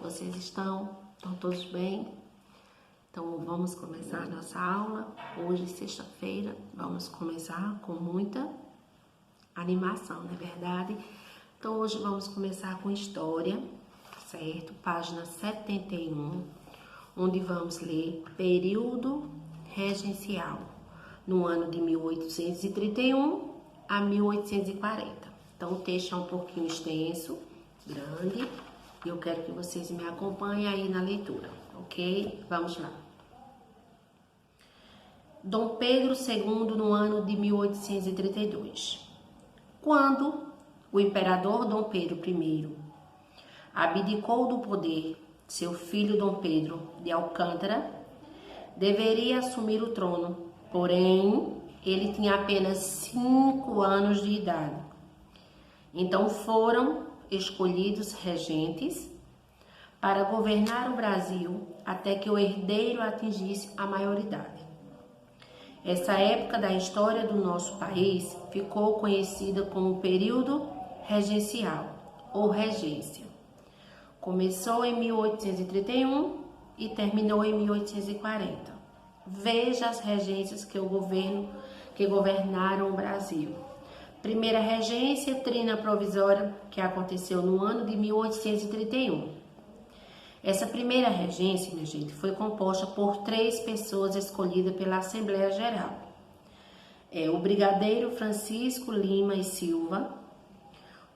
vocês estão? Estão todos bem? Então vamos começar a nossa aula. Hoje, sexta-feira, vamos começar com muita animação, não é verdade? Então hoje vamos começar com história, certo? Página 71, onde vamos ler período regencial, no ano de 1831 a 1840. Então o texto é um pouquinho extenso, grande, e eu quero que vocês me acompanhem aí na leitura, ok? Vamos lá. Dom Pedro II no ano de 1832. Quando o imperador Dom Pedro I abdicou do poder, seu filho Dom Pedro de Alcântara deveria assumir o trono, porém ele tinha apenas 5 anos de idade. Então foram escolhidos regentes para governar o Brasil até que o herdeiro atingisse a maioridade. Essa época da história do nosso país ficou conhecida como período regencial ou regência. Começou em 1831 e terminou em 1840. Veja as regências que governaram o Brasil. Primeira regência, trina provisória, que aconteceu no ano de 1831. Essa primeira regência, minha gente, foi composta por 3 pessoas escolhidas pela Assembleia Geral. O brigadeiro Francisco Lima e Silva,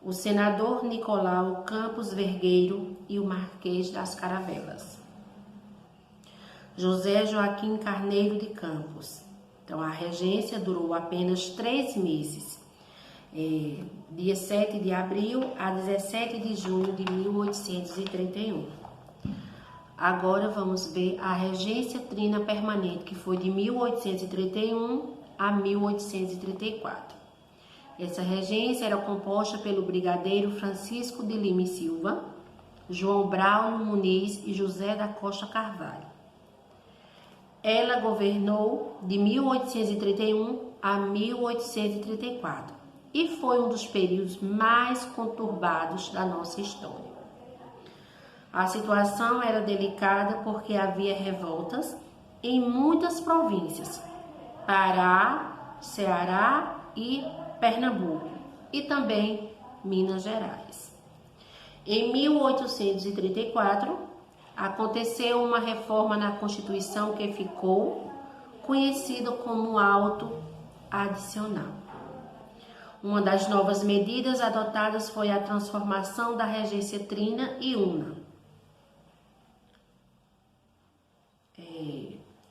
o senador Nicolau Campos Vergueiro e o Marquês das Caravelas. José Joaquim Carneiro de Campos. Então, a regência durou apenas 3 meses. Dia 7 de abril a 17 de junho de 1831. Agora vamos ver a regência trina permanente, que foi de 1831 a 1834. Essa regência era composta pelo brigadeiro Francisco de Lima e Silva, João Braulio Muniz e José da Costa Carvalho. Ela governou de 1831 a 1834 e foi um dos períodos mais conturbados da nossa história. A situação era delicada porque havia revoltas em muitas províncias, Pará, Ceará e Pernambuco, e também Minas Gerais. Em 1834, aconteceu uma reforma na Constituição que ficou conhecida como Auto Adicional. Uma das novas medidas adotadas foi a transformação da regência trina e una.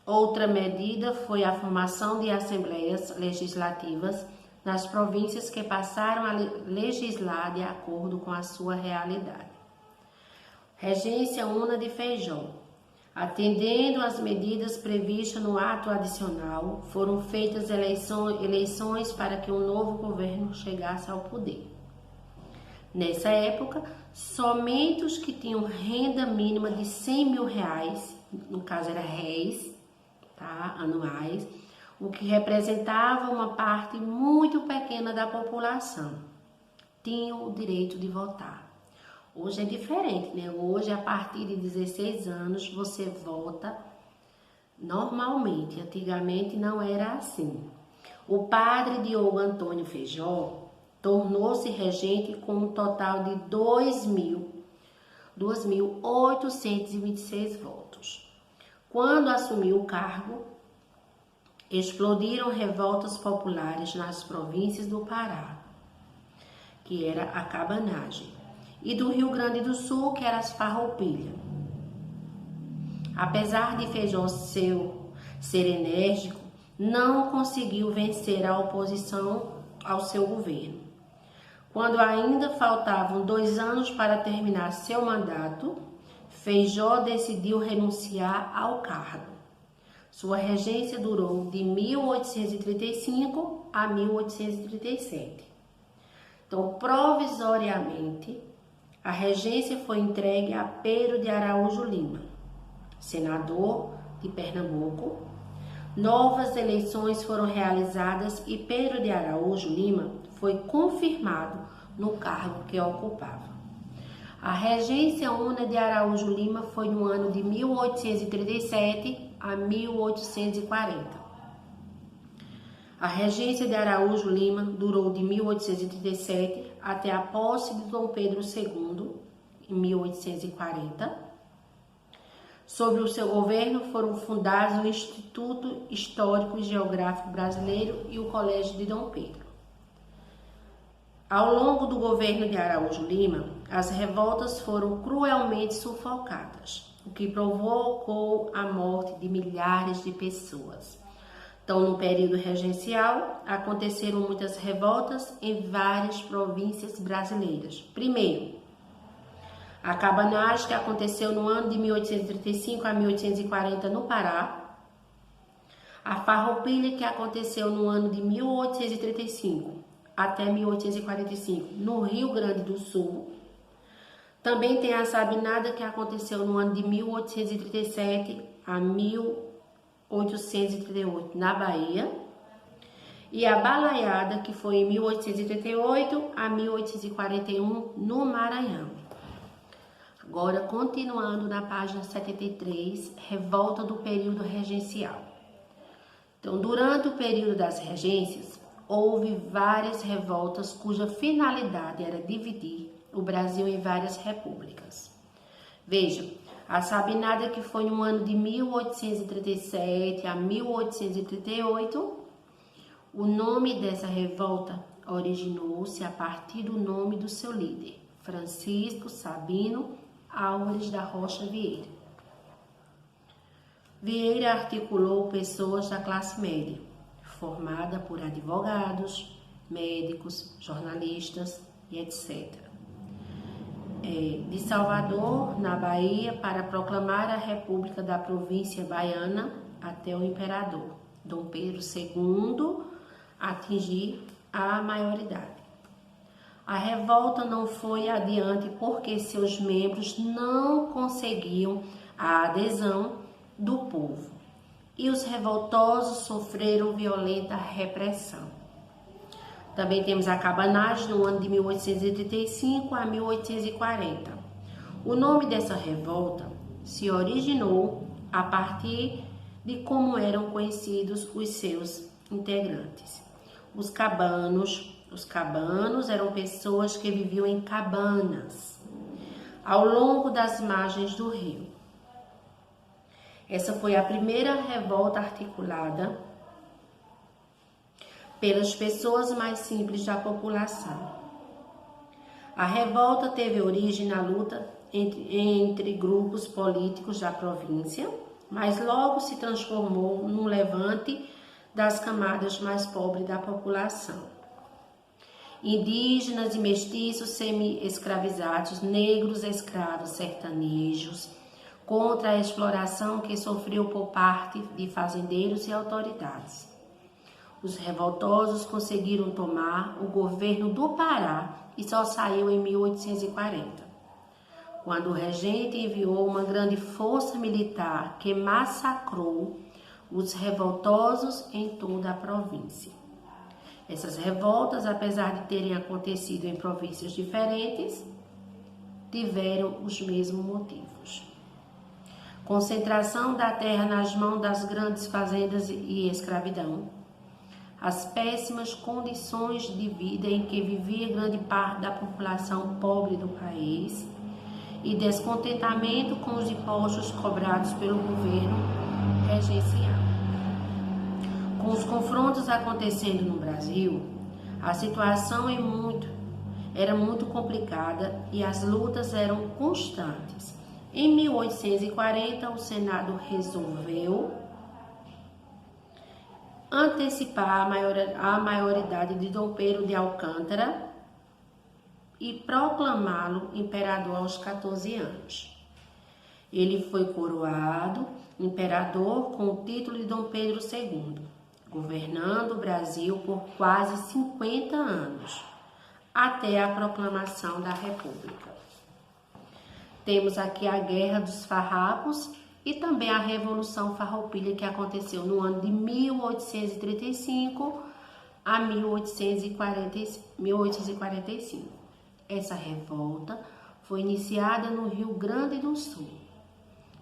Outra medida foi a formação de assembleias legislativas nas províncias que passaram a legislar de acordo com a sua realidade. Regência una de Feijó. Atendendo às medidas previstas no ato adicional, foram feitas eleições para que um novo governo chegasse ao poder. Nessa época, somente os que tinham renda mínima de 100 mil reais, no caso era réis, anuais, o que representava uma parte muito pequena da população, tinham o direito de votar. Hoje é diferente, né? Hoje, a partir de 16 anos, você vota normalmente. Antigamente não era assim. O padre Diogo Antônio Feijó tornou-se regente com um total de 2.826 votos. Quando assumiu o cargo, explodiram revoltas populares nas províncias do Pará, que era a cabanagem, e do Rio Grande do Sul, que era as farroupilhas. Apesar de Feijó ser enérgico, não conseguiu vencer a oposição ao seu governo. Quando ainda faltavam 2 anos para terminar seu mandato, Feijó decidiu renunciar ao cargo. Sua regência durou de 1835 a 1837. Então, provisoriamente, a regência foi entregue a Pedro de Araújo Lima, senador de Pernambuco. Novas eleições foram realizadas e Pedro de Araújo Lima foi confirmado no cargo que ocupava. A regência Una de Araújo Lima foi no ano de 1837 a 1840. A regência de Araújo Lima durou de 1837 até a posse de Dom Pedro II, em 1840. Sob o seu governo foram fundados o Instituto Histórico e Geográfico Brasileiro e o Colégio de Dom Pedro. Ao longo do governo de Araújo Lima, as revoltas foram cruelmente sufocadas, o que provocou a morte de milhares de pessoas. Então, no período regencial, aconteceram muitas revoltas em várias províncias brasileiras. Primeiro, a cabanagem, que aconteceu no ano de 1835 a 1840 no Pará. A farroupilha, que aconteceu no ano de 1835 até 1845 no Rio Grande do Sul. Também tem a sabinada, que aconteceu no ano de 1837 a 1838 na Bahia. E a balaiada, que foi em 1838 a 1841 no Maranhão. Agora, continuando na página 73, revolta do período regencial. Então, durante o período das regências, houve várias revoltas cuja finalidade era dividir o Brasil em várias repúblicas. Veja, a Sabinada, que foi no ano de 1837 a 1838, o nome dessa revolta originou-se a partir do nome do seu líder, Francisco Sabino Álvares da Rocha Vieira. Vieira articulou pessoas da classe média, formada por advogados, médicos, jornalistas e etc. De Salvador, na Bahia, para proclamar a República da Província Baiana até o imperador Dom Pedro II atingir a maioridade. A revolta não foi adiante porque seus membros não conseguiam a adesão do povo e os revoltosos sofreram violenta repressão. Também temos a cabanagem no ano de 1835 a 1840. O nome dessa revolta se originou a partir de como eram conhecidos os seus integrantes. Os cabanos eram pessoas que viviam em cabanas ao longo das margens do rio. Essa foi a primeira revolta articulada pelas pessoas mais simples da população. A revolta teve origem na luta entre grupos políticos da província, mas logo se transformou num levante das camadas mais pobres da população. Indígenas e mestiços semi-escravizados, negros escravos sertanejos, contra a exploração que sofreu por parte de fazendeiros e autoridades. Os revoltosos conseguiram tomar o governo do Pará e só saiu em 1840, quando o regente enviou uma grande força militar que massacrou os revoltosos em toda a província. Essas revoltas, apesar de terem acontecido em províncias diferentes, tiveram os mesmos motivos. Concentração da terra nas mãos das grandes fazendas e escravidão, as péssimas condições de vida em que vivia grande parte da população pobre do país e descontentamento com os impostos cobrados pelo governo regencial. Com os confrontos acontecendo no Brasil, a situação era muito complicada e as lutas eram constantes. Em 1840, o resolveu antecipar a maioridade de Dom Pedro de Alcântara e proclamá-lo imperador aos 14 anos. Ele foi coroado imperador com o título de Dom Pedro II, governando o Brasil por quase 50 anos, até a proclamação da República. Temos aqui a Guerra dos Farrapos e também a Revolução Farroupilha, que aconteceu no ano de 1835 a 1845. Essa revolta foi iniciada no Rio Grande do Sul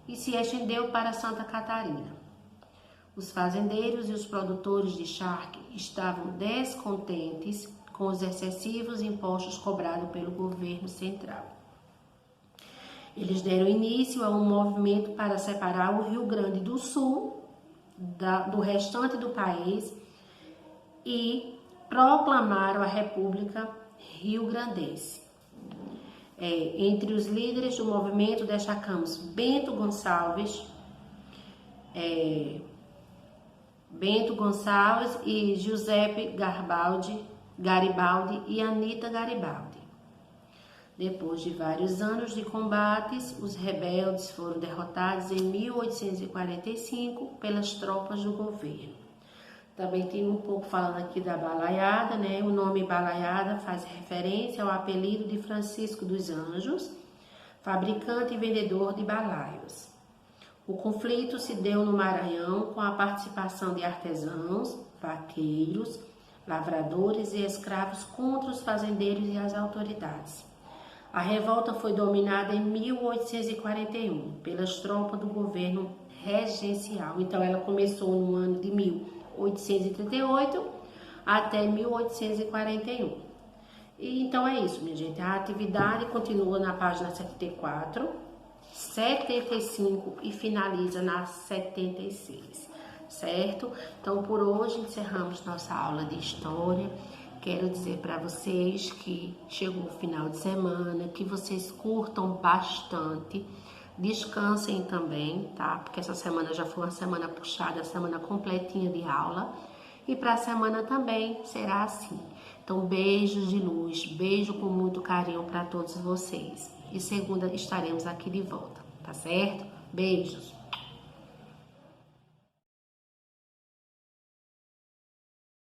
e se estendeu para Santa Catarina. Os fazendeiros e os produtores de charque estavam descontentes com os excessivos impostos cobrados pelo governo central. Eles deram início a um movimento para separar o Rio Grande do Sul do restante do país e proclamaram a República Rio-Grandense. Entre os líderes do movimento destacamos Bento Gonçalves e Giuseppe Garibaldi e Anita Garibaldi. Depois de vários anos de combates, os rebeldes foram derrotados em 1845 pelas tropas do governo. Também tem um pouco falando aqui da balaiada, né? O nome balaiada faz referência ao apelido de Francisco dos Anjos, fabricante e vendedor de balaios. O conflito se deu no Maranhão com a participação de artesãos, vaqueiros, lavradores e escravos contra os fazendeiros e as autoridades. A revolta foi dominada em 1841 pelas tropas do governo regencial. Então, ela começou no ano de 1838 até 1841. E então é isso, minha gente. A atividade continua na página 74, 75 e finaliza na 76, certo? Então, por hoje encerramos nossa aula de história. Quero dizer para vocês que chegou o final de semana, que vocês curtam bastante, descansem também, tá? Porque essa semana já foi uma semana puxada, a semana completinha de aula. E para a semana também será assim. Então, beijos de luz, beijo com muito carinho para todos vocês. E segunda estaremos aqui de volta, tá certo? Beijos!